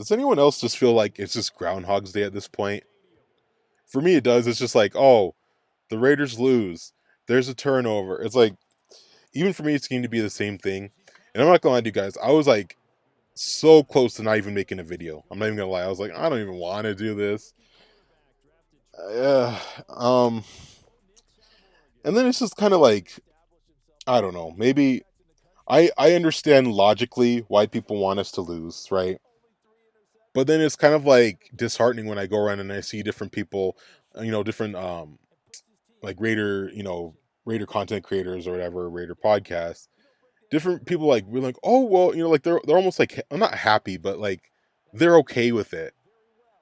Does anyone else just feel like it's just Groundhog's Day at this point? For me, it does. It's just like, oh, the Raiders lose. There's a turnover. It's like, even for me, it's going to be the same thing. And I'm not gonna lie to you guys. I was like so close to not even making a video. I'm not even gonna lie. I was like, I don't even want to do this. Uh, um, and then it's just kind of like, I don't know. Maybe I understand logically why people want us to lose, right? But then it's kind of like disheartening when I go around and I see different people, different like Raider, Raider content creators or whatever, Raider podcasts. Different people like we're like, oh well, like they're almost like I'm not happy, but like they're okay with it.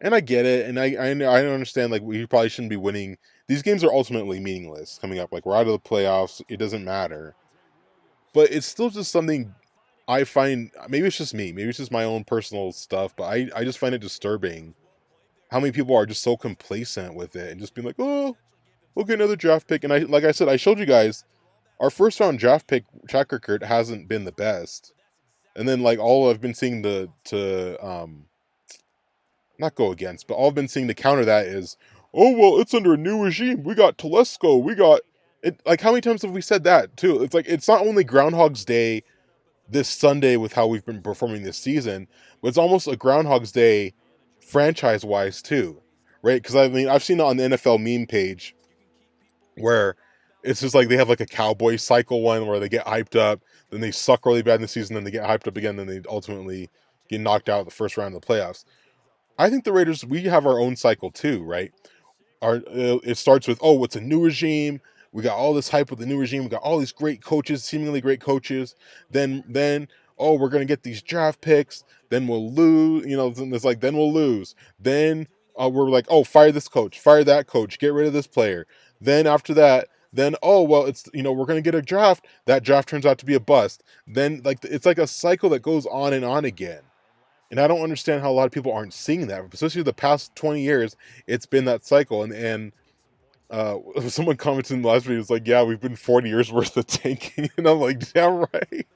And I get it, and I understand like we probably shouldn't be winning. These games are ultimately meaningless coming up. Like we're out of the playoffs, it doesn't matter. But it's still just something I find. Maybe it's just me. Maybe it's just my own personal stuff. But I just find it disturbing how many people are just so complacent with it and just being like, oh, we'll get another draft pick. And like I said, I showed you guys our first round draft pick track record hasn't been the best. And then like all I've been seeing to not go against, but all I've been seeing to counter that is, oh well, it's under a new regime. We got Telesco. We got it. Like how many times have we said that too? It's like it's not only Groundhog's Day this Sunday with how we've been performing this season, but it's almost a Groundhog's Day franchise wise too, right? Because I mean I've seen it on the NFL meme page where it's just like they have like a cowboy cycle one where they get hyped up, then they suck really bad in the season, then they get hyped up again, then they ultimately get knocked out in the first round of the playoffs. I think the Raiders, we have our own cycle too, right? It starts with, oh, it's a new regime. We got all this hype with the new regime. We got all these great coaches, seemingly great coaches. Then oh, we're gonna get these draft picks. Then we'll lose. It's like then we'll lose. Then we're like, oh, fire this coach, fire that coach, get rid of this player. Then after that, then oh well, it's we're gonna get a draft. That draft turns out to be a bust. Then like it's like a cycle that goes on and on again. And I don't understand how a lot of people aren't seeing that, especially the past 20 years. It's been that cycle, and someone commented in the last video, was like, "Yeah, we've been 40 years worth of tanking," and I'm like, "Damn right."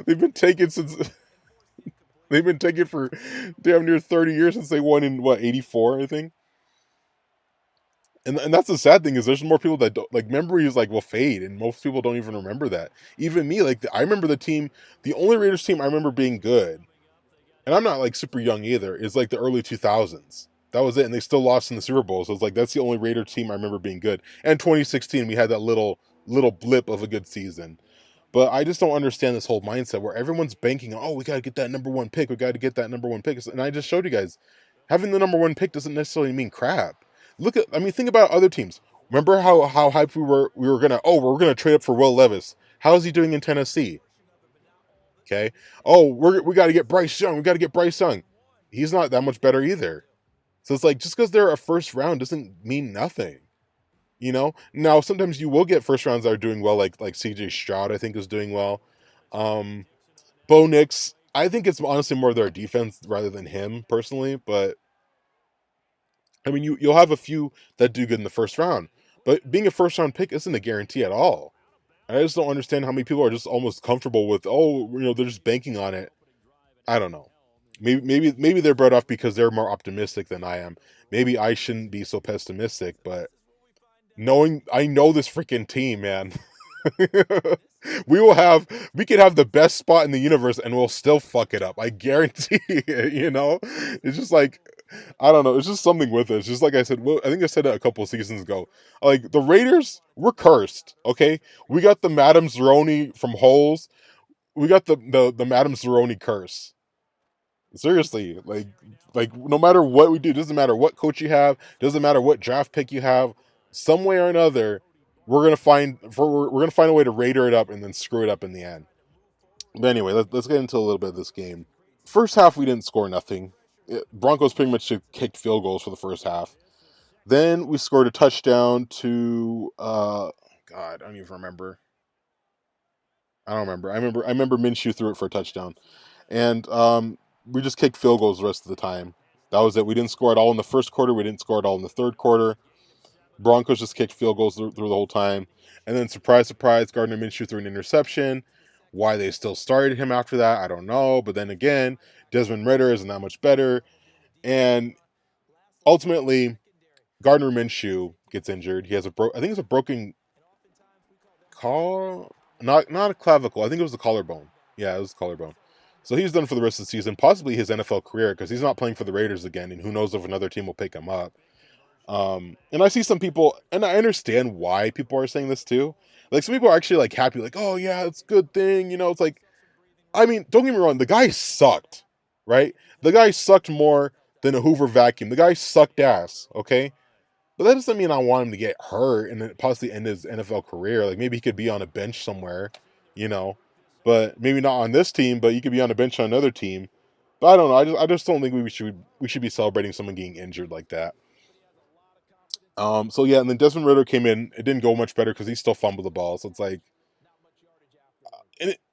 they've been taking since they've been taking for damn near 30 years since they won in what 84, I think. And that's the sad thing is there's more people that don't like memories like will fade, and most people don't even remember that. Even me, like I remember the only Raiders team I remember being good, and I'm not like super young either, is like the early 2000s. That was it, and they still lost in the Super Bowl. So it's like that's the only Raider team I remember being good. And 2016, we had that little blip of a good season. But I just don't understand this whole mindset where everyone's banking on, oh, we got to get that number one pick. We got to get that number one pick. And I just showed you guys, having the number one pick doesn't necessarily mean crap. Think about other teams. Remember how hyped we were? We're gonna trade up for Will Levis. How's he doing in Tennessee? Okay. Oh, we got to get Bryce Young. We got to get Bryce Young. He's not that much better either. So it's like just because they're a first round doesn't mean nothing. Now sometimes you will get first rounds that are doing well, like CJ Stroud, I think is doing well. Bo Nix, I think it's honestly more their defense rather than him personally. But I mean, you'll have a few that do good in the first round, but being a first round pick isn't a guarantee at all. I just don't understand how many people are just almost comfortable with, oh, they're just banking on it. I don't know. Maybe they're brought off because they're more optimistic than I am. Maybe I shouldn't be so pessimistic, but I know this freaking team, man. We could have the best spot in the universe and we'll still fuck it up. I guarantee it. It's just like, I don't know. It's just something with it. It's just like I said, I think I said that a couple of seasons ago. Like the Raiders, we're cursed. Okay. We got the Madame Zeroni from Holes. We got the Madame Zeroni curse. Seriously, like no matter what we do, doesn't matter what coach you have, doesn't matter what draft pick you have, some way or another, we're gonna find a way to Raider it up and then screw it up in the end. But anyway, let's get into a little bit of this game. First half, we didn't score nothing. Broncos pretty much kicked field goals for the first half. Then we scored a touchdown to God, I don't even remember. I don't remember. I remember Minshew threw it for a touchdown, and we just kicked field goals the rest of the time. That was it. We didn't score at all in the first quarter. We didn't score at all in the third quarter. Broncos just kicked field goals through the whole time. And then, surprise, surprise, Gardner Minshew threw an interception. Why they still started him after that, I don't know. But then again, Desmond Ritter isn't that much better, and ultimately Gardner Minshew gets injured. He has I think it's a broken call, not a clavicle. I think it was the collarbone. Yeah, it was the collarbone. So he's done for the rest of the season, possibly his NFL career, because he's not playing for the Raiders again, and who knows if another team will pick him up. And I see some people, and I understand why people are saying this too. Like some people are actually like happy, like, oh yeah, it's a good thing, you know. It's like, I mean, don't get me wrong, the guy sucked, right? The guy sucked more than a Hoover vacuum. The guy sucked ass, okay? But that doesn't mean I want him to get hurt and then possibly end his NFL career. Like maybe he could be on a bench somewhere, you know, but maybe not on this team. But you could be on a bench on another team. But I don't know. I just don't think we should be celebrating someone getting injured like that. So yeah, and then Desmond Ritter came in. It didn't go much better because he still fumbled the ball. So it's like,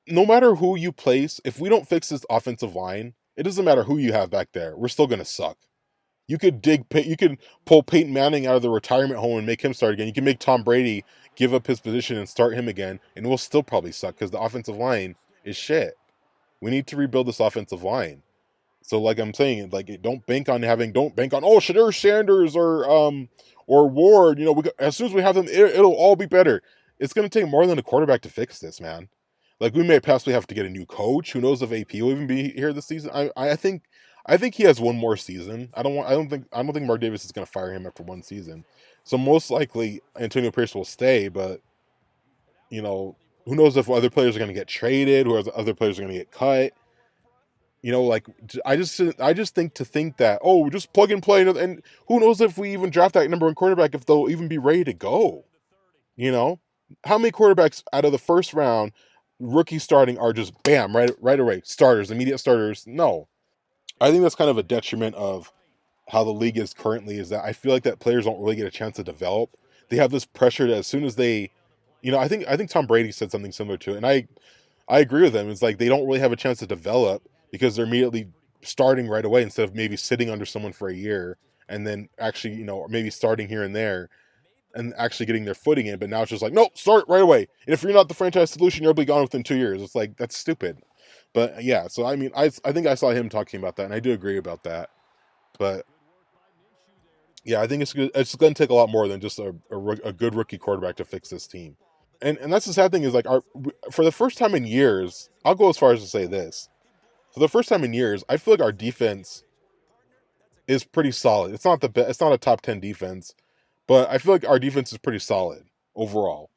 no matter who you place, if we don't fix this offensive line, it doesn't matter who you have back there. We're still gonna suck. You could pull Peyton Manning out of the retirement home and make him start again. You can make Tom Brady give up his position and start him again, and we'll still probably suck because the offensive line is shit. We need to rebuild this offensive line. So, like I'm saying, like don't bank on Shadur Sanders or Ward. You know, as soon as we have them, it'll all be better. It's going to take more than a quarterback to fix this, man. Like we may possibly have to get a new coach. Who knows if AP will even be here this season? I think he has one more season. I don't think Mark Davis is going to fire him after one season. So most likely Antonio Pierce will stay, but you know who knows if other players are going to get traded, or other players are going to get cut. You know, like I just think that just plug and play, and who knows if we even draft that number one quarterback if they'll even be ready to go. You know, how many quarterbacks out of the first round, rookie starting, are just bam right away starters, immediate starters? No, I think that's kind of a detriment of how the league is currently. Is that I feel like that players don't really get a chance to develop. They have this pressure that as soon as they, I think Tom Brady said something similar to it, and I agree with him. It's like they don't really have a chance to develop because they're immediately starting right away instead of maybe sitting under someone for a year and then actually, maybe starting here and there and actually getting their footing in. But now it's just like, no, start right away. And if you're not the franchise solution, you'll be gone within 2 years. It's like, that's stupid. But yeah, so I mean, I think I saw him talking about that, and I do agree about that. But yeah, I think it's going to take a lot more than just a good rookie quarterback to fix this team. And that's the sad thing is like for the first time in years, I'll go as far as to say this. For the first time in years, I feel like our defense is pretty solid. It's not the best. It's not a top 10 defense, but I feel like our defense is pretty solid overall.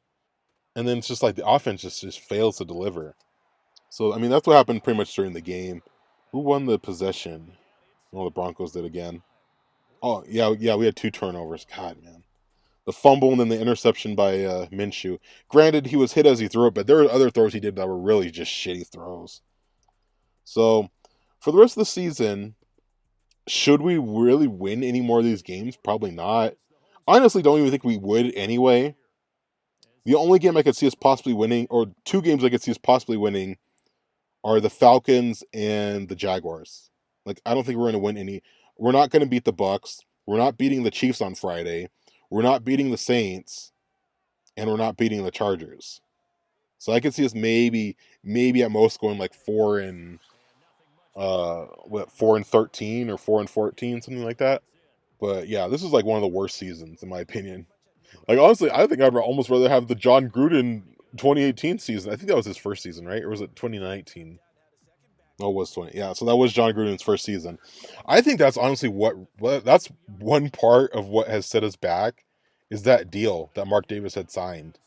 And then it's just like the offense just fails to deliver. So I mean that's what happened pretty much during the game. Who won the possession? Well, the Broncos did again. Oh yeah, we had two turnovers. God man, the fumble and then the interception by Minshew. Granted, he was hit as he threw it, but there were other throws he did that were really just shitty throws. So for the rest of the season, should we really win any more of these games? Probably not. Honestly, don't even think we would anyway. The only game I could see us possibly winning, or two games I could see us possibly winning, are the Falcons and the Jaguars. Like I don't think we're going to win any. We're not going to beat the Bucks. We're not beating the Chiefs on Friday. We're not beating the Saints, and we're not beating the Chargers. So I could see us maybe at most going like 4-13 or 4-14, something like that. But yeah, this is like one of the worst seasons in my opinion. Like honestly, I think I'd almost rather have the John Gruden 2018 season. I think that was his first season, right? Or was it 2019? Oh, it was 20. Yeah, so that was John Gruden's first season. I think that's honestly that's one part of what has set us back is that deal that Mark Davis had signed,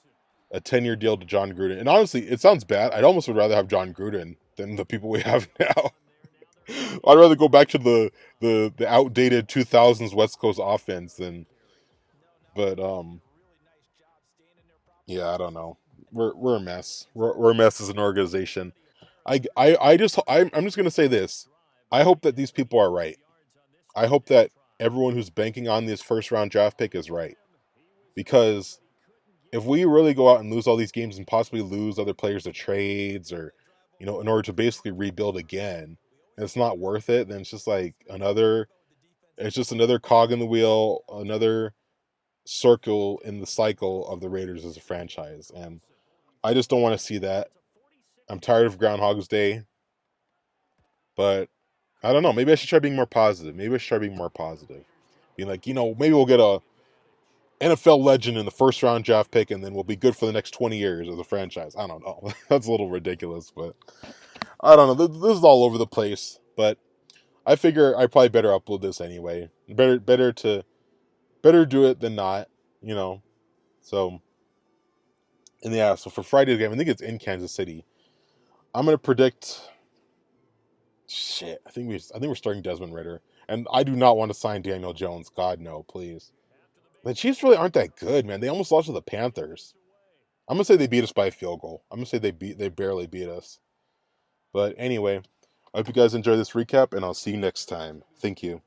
a 10-year deal to John Gruden. And honestly, it sounds bad. I'd almost would rather have John Gruden than the people we have now. I'd rather go back to the outdated 2000s West Coast offense than. But yeah, I don't know. We're a mess. We're a mess as an organization. I'm just gonna say this. I hope that these people are right. I hope that everyone who's banking on this first round draft pick is right. Because if we really go out and lose all these games and possibly lose other players to trades or, in order to basically rebuild again, and it's not worth it, then it's just another cog in the wheel, another circle in the cycle of the Raiders as a franchise. And I just don't want to see that. I'm tired of Groundhog's Day, but I don't know. Maybe I should try being more positive. Being like, maybe we'll get a NFL legend in the first round draft pick, and then we'll be good for the next 20 years as a franchise. I don't know. That's a little ridiculous, but I don't know. This is all over the place, but I figure I probably better upload this anyway. Better do it than not, you know. So, and yeah, so for Friday's game, I think it's in Kansas City. I'm gonna predict. Shit, I think we're starting Desmond Ritter, and I do not want to sign Daniel Jones. God no, please. The Chiefs really aren't that good, man. They almost lost to the Panthers. I'm gonna say they beat us by a field goal. I'm gonna say they barely beat us. But anyway, I hope you guys enjoy this recap, and I'll see you next time. Thank you.